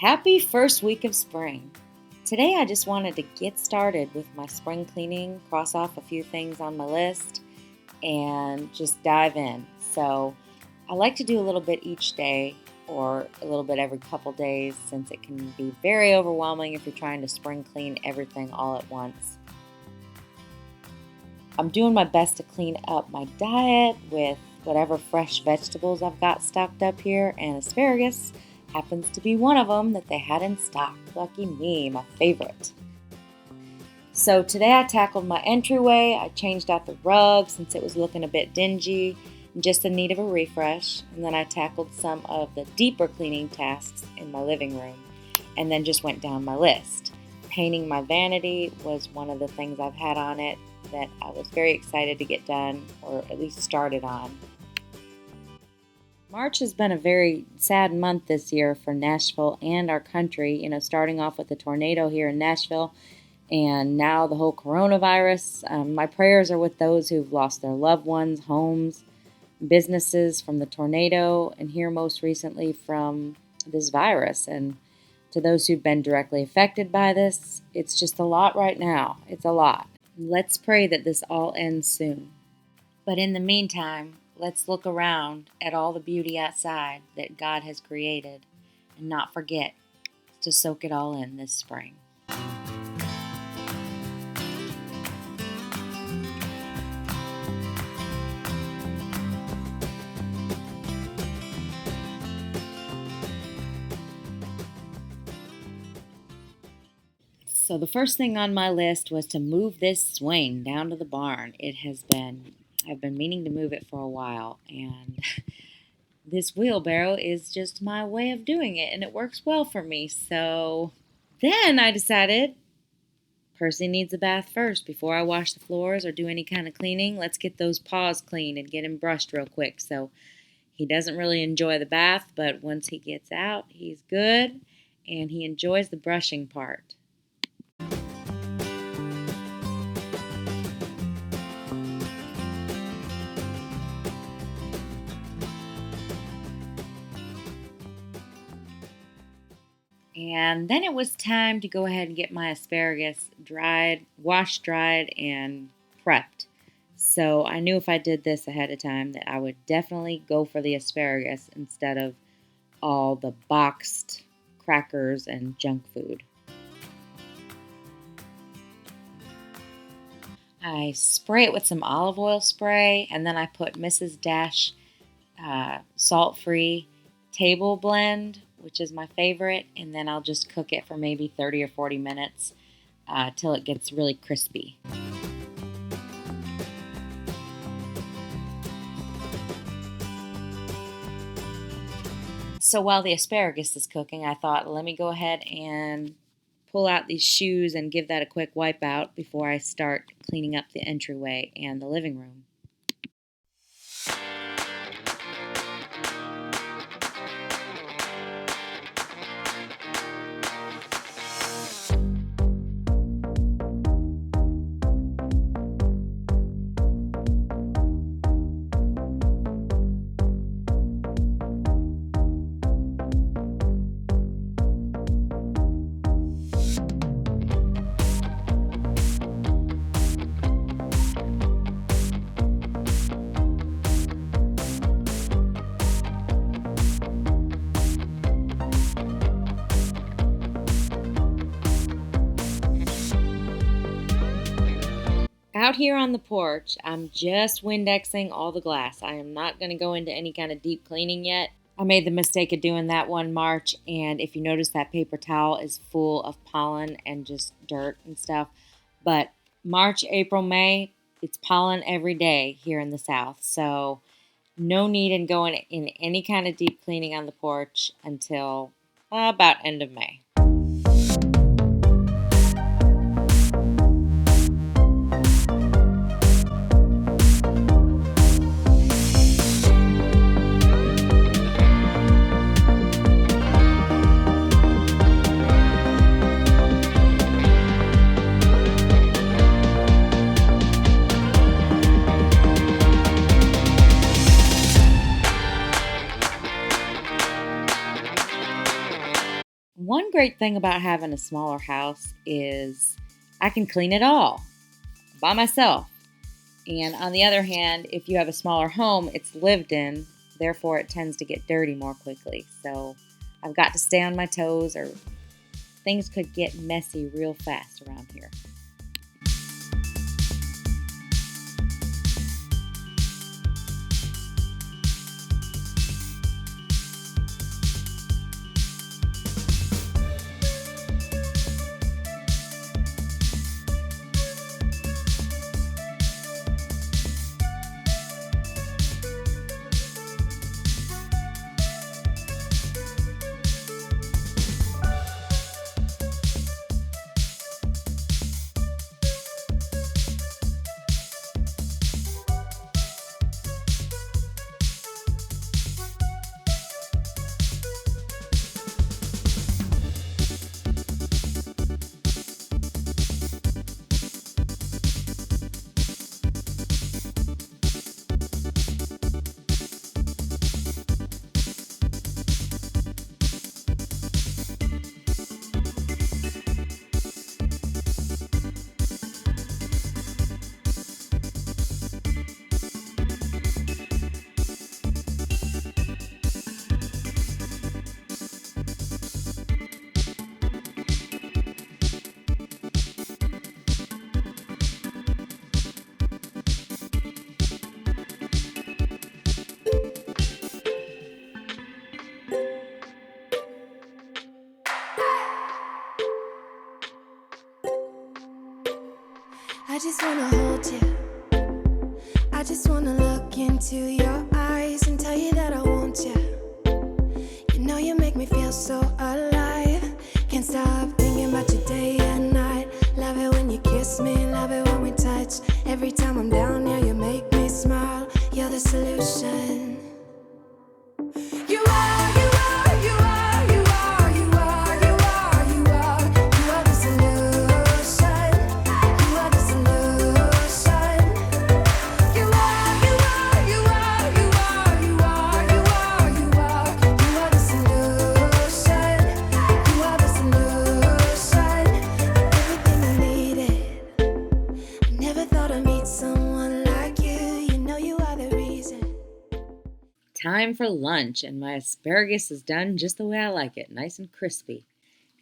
Happy first week of spring. Today I just wanted to get started with my spring cleaning, cross off a few things on my list, and just dive in. So I like to do a little bit each day or a little bit every couple days since it can be very overwhelming if you're trying to spring clean everything all at once. I'm doing my best to clean up my diet with whatever fresh vegetables I've got stocked up here, and asparagus happens to be one of them that they had in stock. Lucky me, my favorite. So today I tackled my entryway. I changed out the rug since it was looking a bit dingy and just in need of a refresh. And then I tackled some of the deeper cleaning tasks in my living room and then just went down my list. Painting my vanity was one of the things I've had on it that I was very excited to get done, or at least started on. March has been a very sad month this year for Nashville and our country, starting off with the tornado here in Nashville and now the whole coronavirus. My prayers are with those who've lost their loved ones, homes, businesses from the tornado, and here most recently from this virus. And to those who've been directly affected by this, it's just a lot right now. It's a lot. Let's pray that this all ends soon. But in the meantime, let's look around at all the beauty outside that God has created and not forget to soak it all in this spring. So the first thing on my list was to move this swing down to the barn. I've been meaning to move it for a while, and this wheelbarrow is just my way of doing it, and it works well for me. So then I decided Percy needs a bath first before I wash the floors or do any kind of cleaning. Let's get those paws clean and get him brushed real quick. So he doesn't really enjoy the bath, but once he gets out, he's good, and he enjoys the brushing part. And then it was time to go ahead and get my asparagus dried, washed, dried, and prepped. So I knew if I did this ahead of time that I would definitely go for the asparagus instead of all the boxed crackers and junk food. I spray it with some olive oil spray, and then I put Mrs. Dash salt-free table blend, which is my favorite, and then I'll just cook it for maybe 30 or 40 minutes till it gets really crispy. So while the asparagus is cooking, I thought, let me go ahead and pull out these shoes and give that a quick wipe out before I start cleaning up the entryway and the living room. Out here on the porch, I'm just Windexing all the glass. I am not going to go into any kind of deep cleaning yet. I made the mistake of doing that one March, and if you notice, that paper towel is full of pollen and just dirt and stuff. But March, April, May, it's pollen every day here in the South. So no need in going in any kind of deep cleaning on the porch until about end of May. One great thing about having a smaller house is I can clean it all by myself. And on the other hand, if you have a smaller home, it's lived in, therefore it tends to get dirty more quickly. So I've got to stay on my toes or things could get messy real fast around here. I just wanna hold you. I just wanna look into your eyes and tell you that I want you. You know you make me feel so alive. Can't stop thinking about you day and night. Love it when you kiss me, love it when we touch. Every time I'm down here, you make me smile. You're the solution. You are, you are, you are, you are, you are, you are, you are. You are the solution. You are the solution. You are, you are, you are, you are, you are, you are, you are. You are the solution. You are the solution. Everything I needed. I never thought I'd meet someone like you. You know you are the reason. Time for lunch, and my asparagus is done just the way I like it, nice and crispy.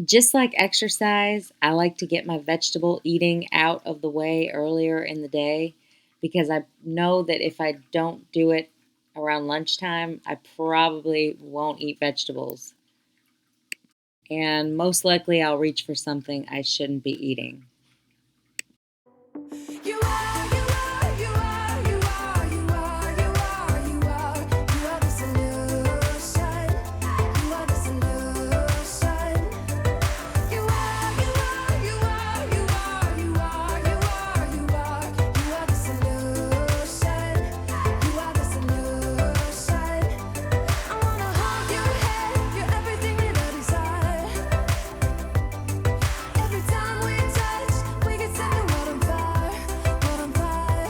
Just like exercise, I like to get my vegetable eating out of the way earlier in the day because I know that if I don't do it around lunchtime, I probably won't eat vegetables. And most likely I'll reach for something I shouldn't be eating. You are, you are, you are, you are, you are, you are, you are. You are the solution. You are the solution. You are, you are, you are, you are, you are, you are, you are. You are the solution. You are the solution. I wanna hold your head. You're everything that I desire. Every time we touch, we get set the world on fire, world on fire.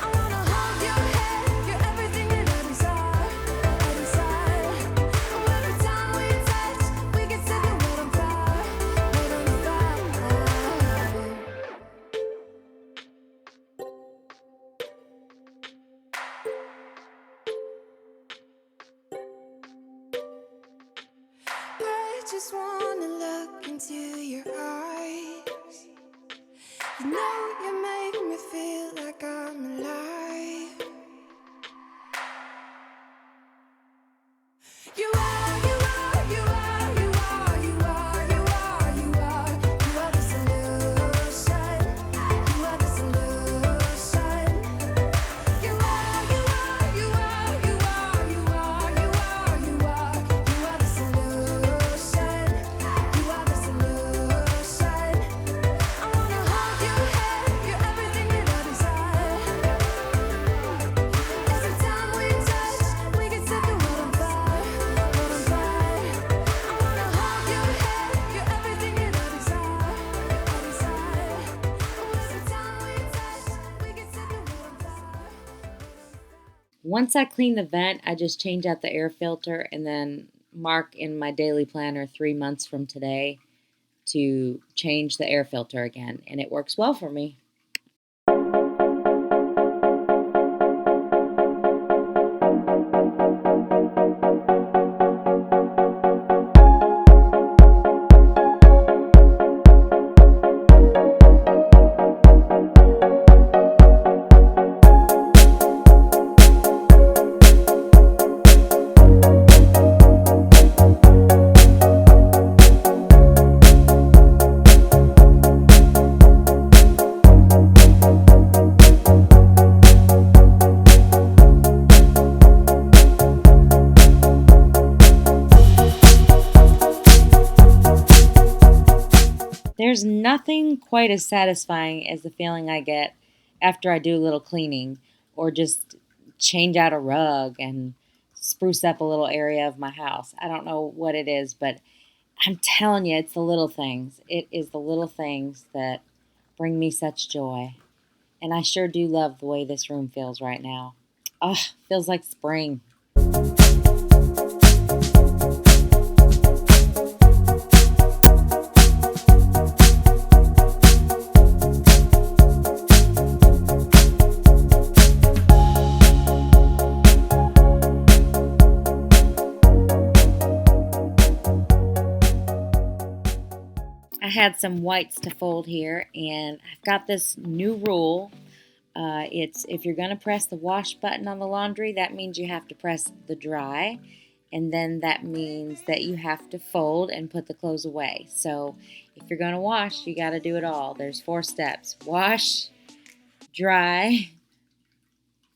I wanna hold your head. You're everything that I desire, I desire. Oh, every time we touch, we get set the world on fire, world on fire. I just wanna look into your eyes. You know you make me feel like I'm alive. You are, you are, you are, you are, you are, you are, you are. You are the solution. You are the solution. You are, you are, you are, you are, you are, you are, you are. You are the solution. You are the solution. I wanna hold your head. You're everything that I desire. Every time we touch, we get set the world on fire, world on fire. I wanna hold your head. You're everything that I desire, I desire. Oh, every time we touch, we get set the world on fire. Once I clean the vent, I just change out the air filter and then mark in my daily planner 3 months from today to change the air filter again, and it works well for me. There's nothing quite as satisfying as the feeling I get after I do a little cleaning or just change out a rug and spruce up a little area of my house. I don't know what it is, but I'm telling you, it's the little things. It is the little things that bring me such joy. And I sure do love the way this room feels right now. Oh, feels like spring. I had some whites to fold here, and I've got this new rule. It's if you're going to press the wash button on the laundry, that means you have to press the dry, and then that means that you have to fold and put the clothes away. So if you're going to wash, you got to do it all. There's 4 steps: wash, dry,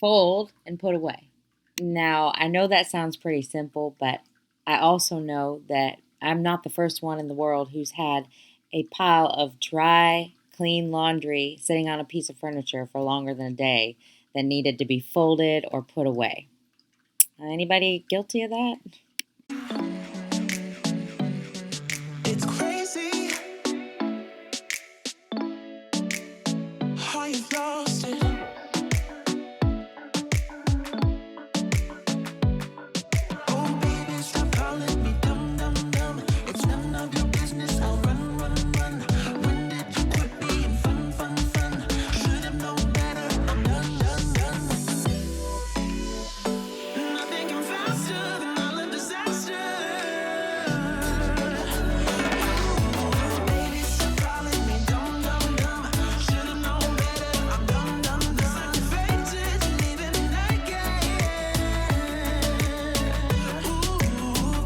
fold, and put away. Now, I know that sounds pretty simple, but I also know that I'm not the first one in the world who's had a pile of dry, clean laundry sitting on a piece of furniture for longer than a day that needed to be folded or put away. Anybody guilty of that? It's crazy how you've lost it. Oh, baby, stop calling me dumb, dumb, dumb. It's none of your business. I'll run, run, run. When did you quit being fun, fun, fun? Should have known better. I'm done, done, done. Nothing can faster than all the disaster. Baby, stop calling me dumb, dumb, dumb. Should have known better. I'm dumb, dumb, dumb. Faked it, leaving naked. Ooh,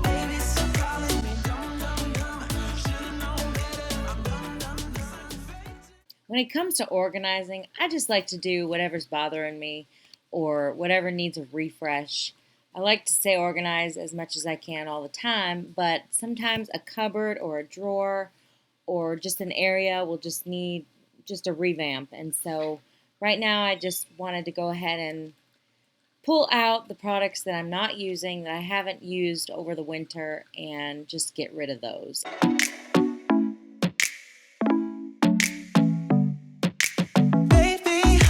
baby, stop calling me dumb, dumb, dumb. Should have known better. I'm dumb, dumb, dumb. When it comes to organizing, I just like to do whatever's bothering me or whatever needs a refresh. I like to stay organized as much as I can all the time, but sometimes a cupboard or a drawer or just an area will just need just a revamp. And so right now I just wanted to go ahead and pull out the products that I'm not using, that I haven't used over the winter, and just get rid of those. Baby,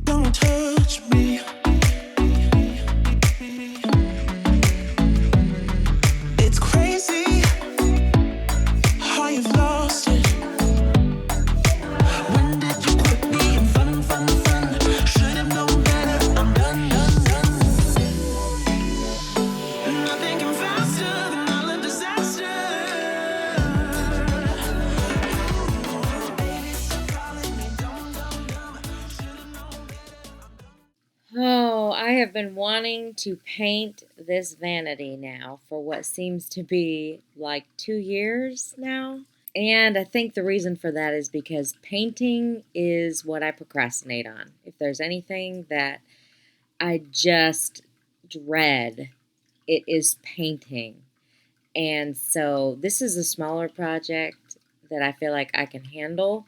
don't touch me. It's crazy how you've lost it. When did you quit being fun, fun, fun? Should have known better. I'm done, done, done. Nothing can faster than all the disaster. Baby, stop calling me dumb, dumb, dumb. Should have known better. Oh, I have been wanting to paint this vanity now for what seems to be like 2 years now. And I think the reason for that is because painting is what I procrastinate on. If there's anything that I just dread, it is painting. And so this is a smaller project that I feel like I can handle.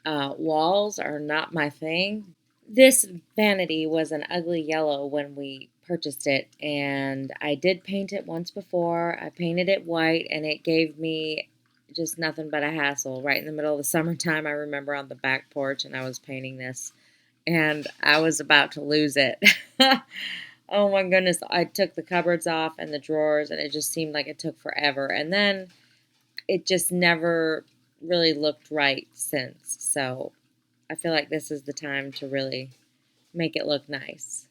Walls are not my thing. This vanity was an ugly yellow when we purchased it, and I did paint it once before. I painted it white, and it gave me just nothing but a hassle. Right in the middle of the summertime, I remember on the back porch, and I was painting this, and I was about to lose it. Oh my goodness, I took the cupboards off and the drawers, and it just seemed like it took forever. And then it just never really looked right since. So I feel like this is the time to really make it look nice.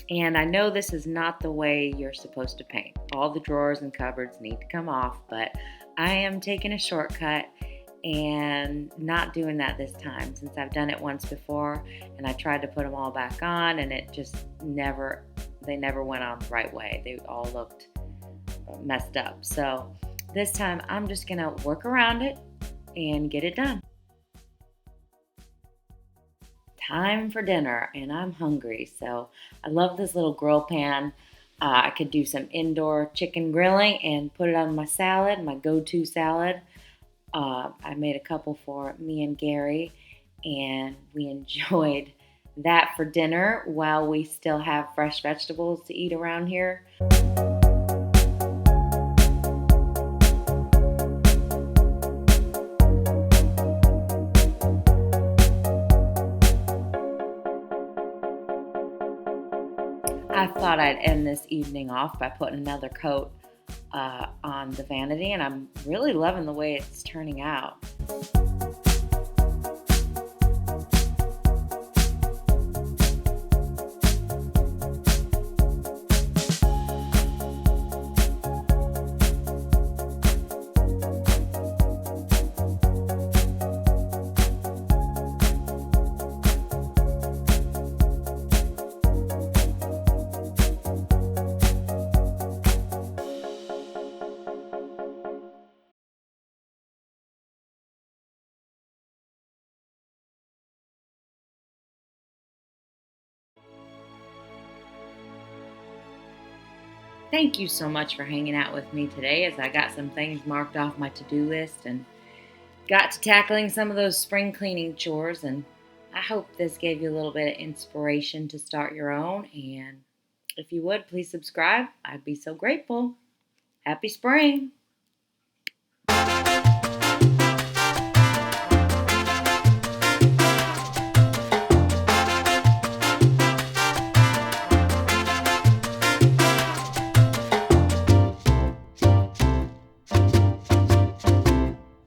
And I know this is not the way you're supposed to paint. All the drawers and cupboards need to come off, but I am taking a shortcut and not doing that this time since I've done it once before and I tried to put them all back on and it just they never went on the right way. They all looked messed up. So this time I'm just gonna work around it and get it done. Time for dinner and I'm hungry. So I love this little grill pan. I could do some indoor chicken grilling and put it on my salad, my go-to salad. I made a couple for me and Gary, and we enjoyed that for dinner while we still have fresh vegetables to eat around here. I thought I'd end this evening off by putting another coat on the vanity, and I'm really loving the way it's turning out. Thank you so much for hanging out with me today as I got some things marked off my to-do list and got to tackling some of those spring cleaning chores. And I hope this gave you a little bit of inspiration to start your own. And if you would, please subscribe. I'd be so grateful. Happy spring!